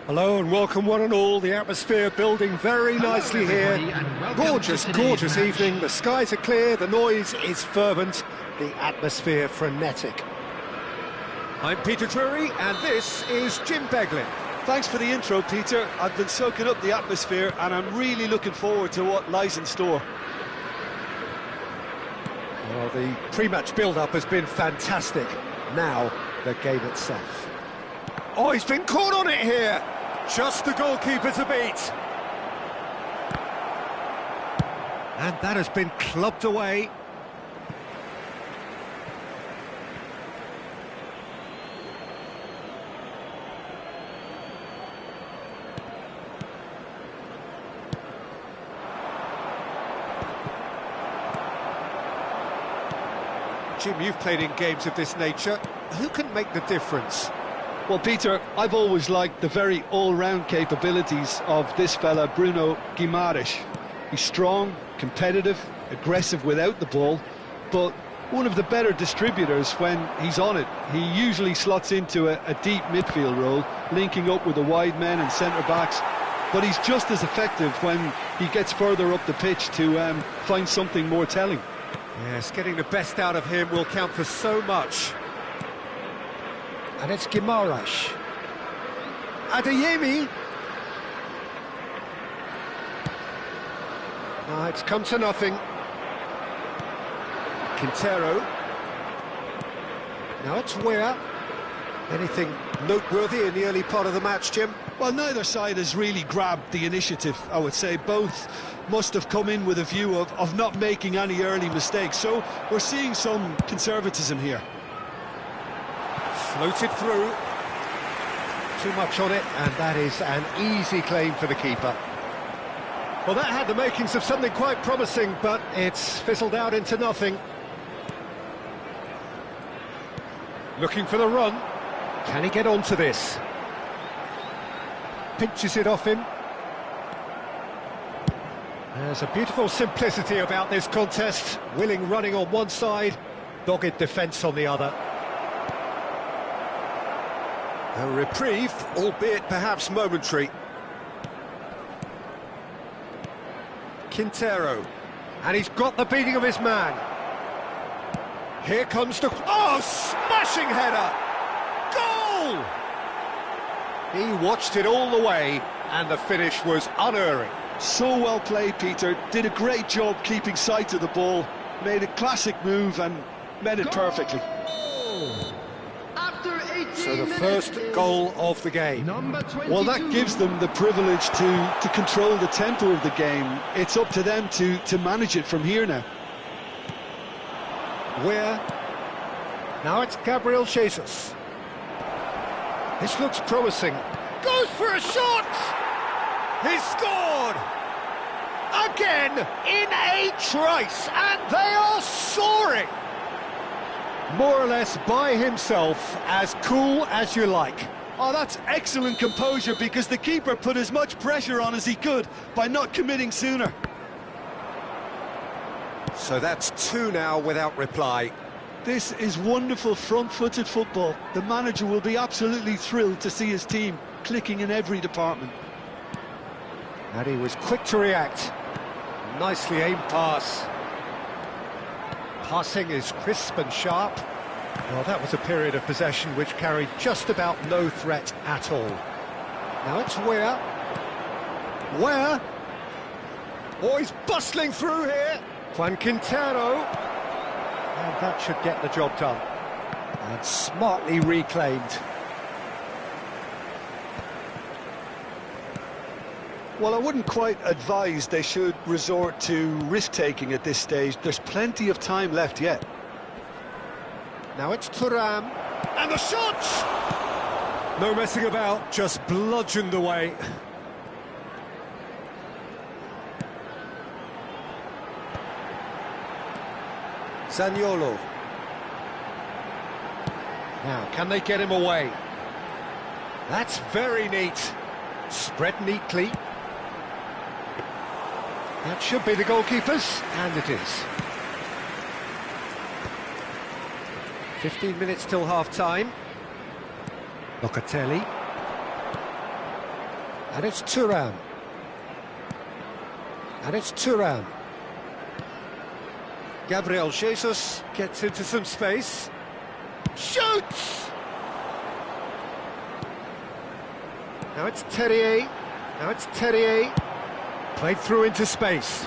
Hello and welcome one and all. The atmosphere building very nicely here. Gorgeous, gorgeous evening. The skies are clear, the noise is fervent, the atmosphere frenetic. I'm Peter Drury and this is Jim Beglin. Thanks for the intro, Peter. I've been soaking up the atmosphere and I'm really looking forward to what lies in store. Well, the pre-match build-up has been fantastic. Now, the game itself. Oh, he's been caught on it here! Just the goalkeeper to beat. And that has been clubbed away. Jim, you've played in games of this nature. Who can make the difference? Well, Peter, I've always liked the very all-round capabilities of this fella, Bruno Guimaraes. He's strong, competitive, aggressive without the ball, but one of the better distributors when he's on it. He usually slots into a deep midfield role, linking up with the wide men and centre-backs, but he's just as effective when he gets further up the pitch to find something more telling. Yes, getting the best out of him will count for so much. And it's Guimaraes. Adeyemi. No, it's come to nothing. Quintero. Now it's Weah. Anything noteworthy in the early part of the match, Jim? Well, neither side has really grabbed the initiative, I would say. Both must have come in with a view of not making any early mistakes. So we're seeing some conservatism here. Floated through. Too much on it, and that is an easy claim for the keeper. Well, that had the makings of something quite promising, but it's fizzled out into nothing. Looking for the run. Can he get onto this? Pinches it off him. There's a beautiful simplicity about this contest. Willing running on one side, dogged defence on the other. A reprieve, albeit perhaps momentary. Quintero. And he's got the beating of his man. Here comes the... Oh, smashing header! Goal! He watched it all the way, and the finish was unerring. So well played, Peter. Did a great job keeping sight of the ball. Made a classic move and met it perfectly. So the first goal of the game. Well, that gives them the privilege to control the tempo of the game. It's up to them to manage it from here now. Where? Now it's Gabriel Jesus. This looks promising. Goes for a shot! He's scored! Again, in a trice, and they are soaring! More or less by himself, as cool as you like. Oh, that's excellent composure, because the keeper put as much pressure on as he could by not committing sooner. So that's two now without reply. This is wonderful front-footed football. The manager will be absolutely thrilled to see his team clicking in every department. And he was quick to react. Nicely aimed pass. Passing is crisp and sharp. Well, that was a period of possession which carried just about no threat at all. Now it's Weah. Weah. Oh, he's bustling through here. Juan Quintero. And that should get the job done. And smartly reclaimed. Well, I wouldn't quite advise they should resort to risk-taking at this stage. There's plenty of time left yet. Now it's Thuram. And the shot! No messing about, just bludgeoned away. Zaniolo. Now, can they get him away? That's very neat. Spread neatly. That should be the goalkeepers, and it is. 15 minutes till half-time. Locatelli. And it's Thuram. And it's Thuram. Gabriel Jesus gets into some space. Shoots! Now it's Terrier. Now it's Terrier. Played through into space.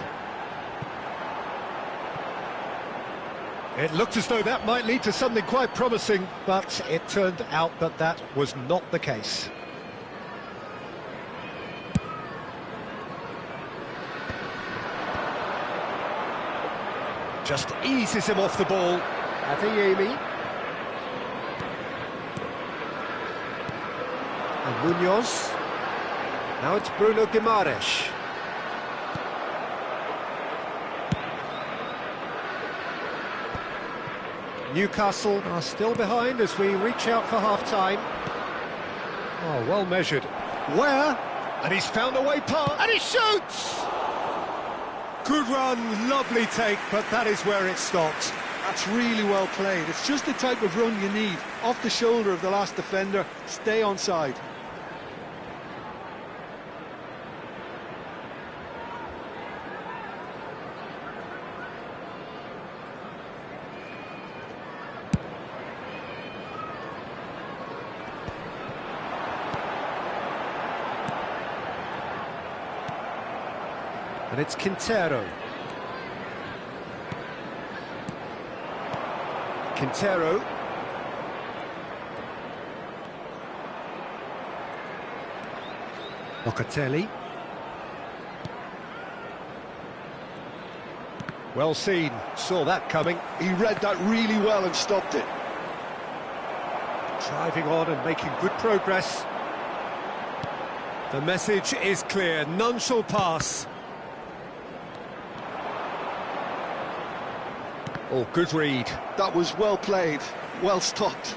It looked as though that might lead to something quite promising, but it turned out that that was not the case. Just eases him off the ball. Adeyemi. And Munoz. Now it's Bruno Guimaraes. Newcastle are still behind as we reach out for half-time. Oh, well measured. Where? And he's found a way past. And he shoots! Good run, lovely take, but that is where it stopped. That's really well played. It's just the type of run you need. Off the shoulder of the last defender, stay onside. And it's Quintero. Quintero. Locatelli. Well seen, saw that coming. He read that really well and stopped it. Driving on and making good progress. The message is clear, none shall pass. Oh, good read. That was well played, well stopped.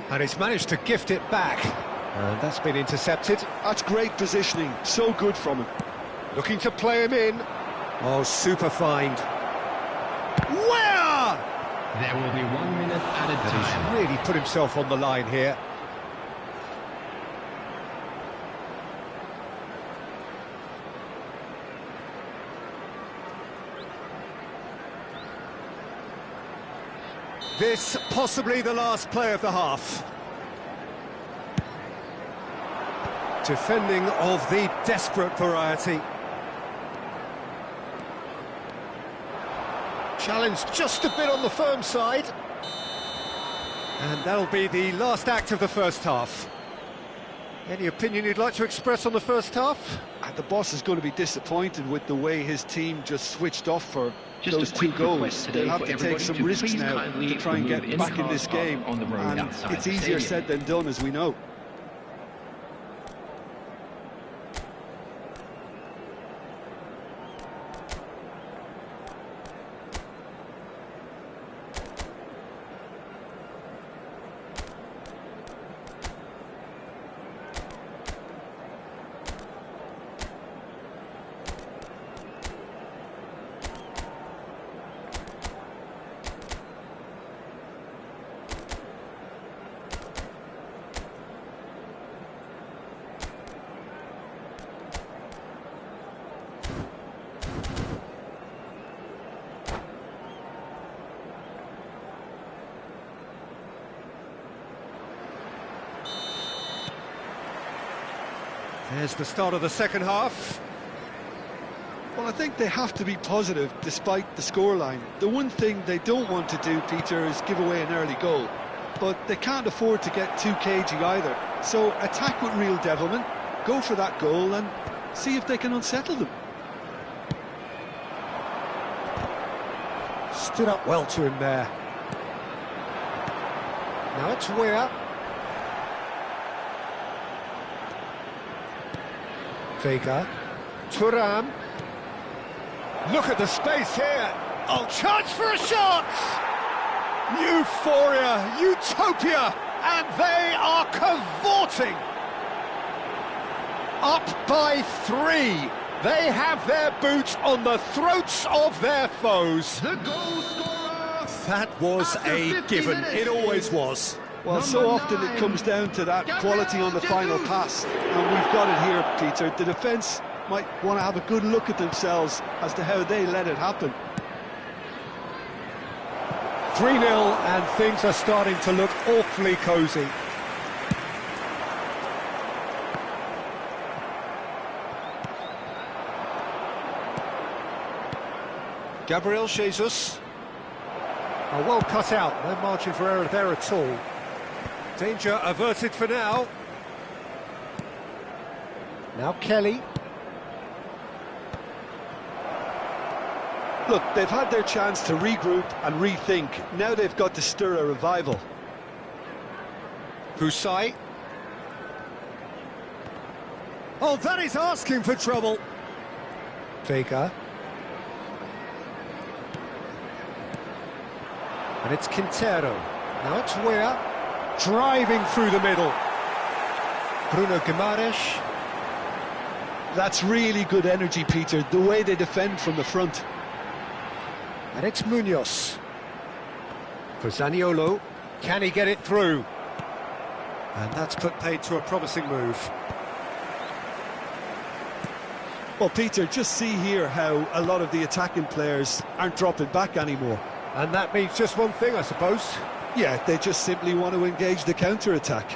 And he's managed to gift it back. And that's been intercepted. That's great positioning, so good from him. Looking to play him in. Oh, super find. Where? There will be 1 minute added time. He's really put himself on the line here. This possibly the last play of the half. Defending of the desperate variety. Challenged just a bit on the firm side. And that'll be the last act of the first half. Any opinion you'd like to express on the first half? The boss is going to be disappointed with the way his team just switched off for Just those a two quick goals. request today They'll have for to take everybody some to risks please now kindly to try and get remove back in in-car this game. on the road And outside it's the easier stadium. said than done, as we know. There's the start of the second half. Well, I think they have to be positive despite the scoreline. The one thing they don't want to do, Peter, is give away an early goal. But they can't afford to get too cagey either. So attack with real devilment, go for that goal and see if they can unsettle them. Stood up well to him there. Now it's Weir. Vega. Thuram. Look at the space here. Oh, chance for a shot! Euphoria, utopia, and they are cavorting. Up by 3. They have their boots on the throats of their foes. The goal scorer That was a given. It always was. Well, so often it comes down to that quality on the final pass, and we've got it here, Peter. The defence might want to have a good look at themselves as to how they let it happen. 3-0, and things are starting to look awfully cosy. Gabriel Jesus. Oh, well cut out, no margin for error there at all. Danger averted for now. Now Kelly. Look, they've had their chance to regroup and rethink. Now they've got to stir a revival. Husai. Oh, that is asking for trouble. Vega. And it's Quintero. Now it's Weah, driving through the middle. Bruno Guimaraes. That's really good energy, Peter, the way they defend from the front. And it's Munoz. For Zaniolo. Can he get it through? And that's put paid to a promising move. Well, Peter, just see here how a lot of the attacking players aren't dropping back anymore. And that means just one thing, I suppose. Yeah, they just simply want to engage the counter-attack.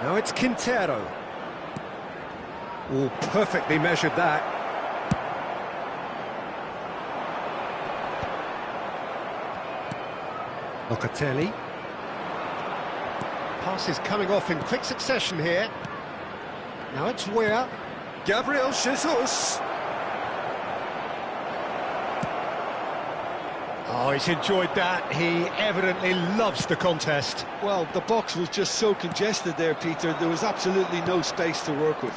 Now it's Quintero. Oh, perfectly measured that. Locatelli. Passes coming off in quick succession here. Now it's Weah. Gabriel Jesus. Oh, he's enjoyed that. He evidently loves the contest. Well, the box was just so congested there, Peter. There was absolutely no space to work with.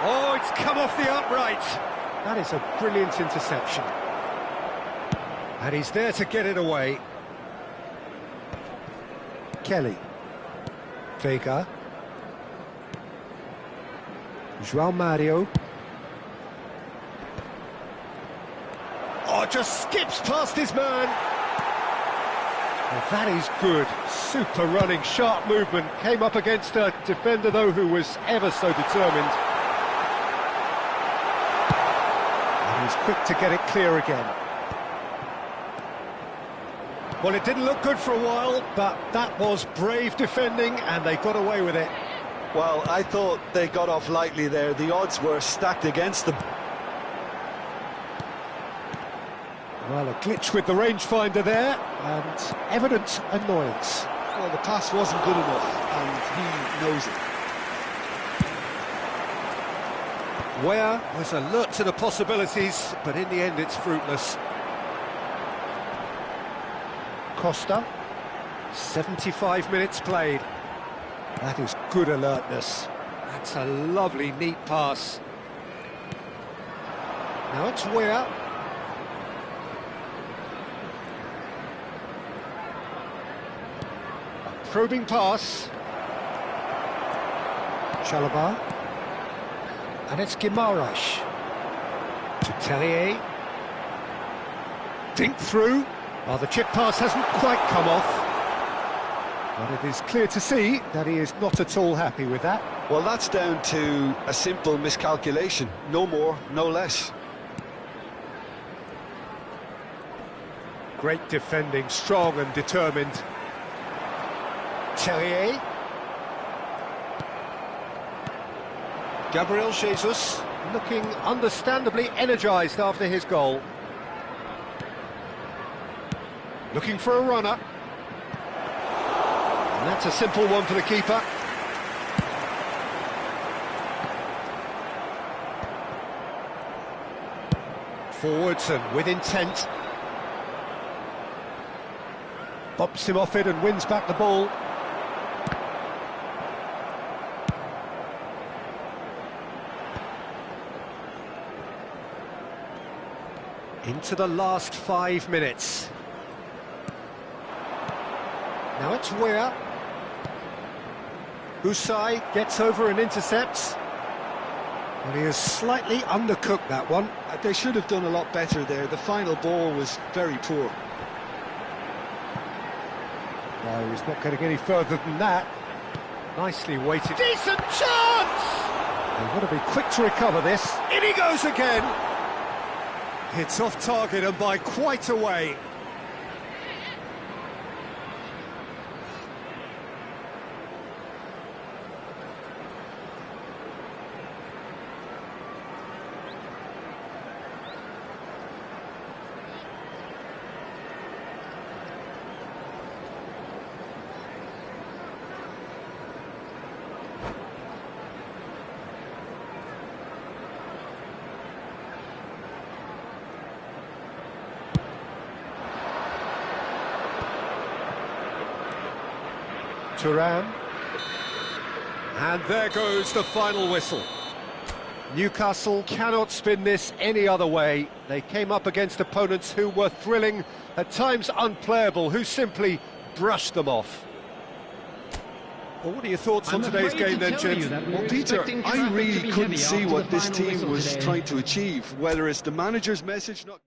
Oh, it's come off the upright. That is a brilliant interception. And he's there to get it away. Kelly. Vega. João Mario. Oh, just skips past his man. Well, that is good. Super running, sharp movement. Came up against a defender, though, who was ever so determined. And he's quick to get it clear again. Well, it didn't look good for a while, but that was brave defending, and they got away with it. Well, I thought they got off lightly there. The odds were stacked against them. Well, a glitch with the rangefinder there, and evident annoyance. Well, the pass wasn't good enough, and he knows it. Weah was alert to the possibilities, but in the end it's fruitless. Costa, 75 minutes played. That is good alertness. That's a lovely, neat pass. Now it's Weah. Probing pass. Chalobah. And it's Guimaraes. To Tellier. Dink through. Well, the chip pass hasn't quite come off. But it is clear to see that he is not at all happy with that. Well, that's down to a simple miscalculation. No more, no less. Great defending, strong and determined. Tellier. Gabriel Jesus looking understandably energised after his goal. Looking for a runner. And that's a simple one for the keeper. Forwards and with intent. Bops him off it and wins back the ball. Into the last 5 minutes. Now it's Weah. Husai gets over and intercepts. Well, he has slightly undercooked that one. They should have done a lot better there. The final ball was very poor. No, he's not getting any further than that. Nicely weighted. Decent chance! They've got to be quick to recover this. In he goes again! It's off target and by quite a way. Turan. And there goes the final whistle. Newcastle cannot spin this any other way. They came up against opponents who were thrilling, at times unplayable, who simply brushed them off. Well, what are your thoughts on today's game then, Jim? Well, Peter, I really couldn't see what this team was trying to achieve, whether it's the manager's message not...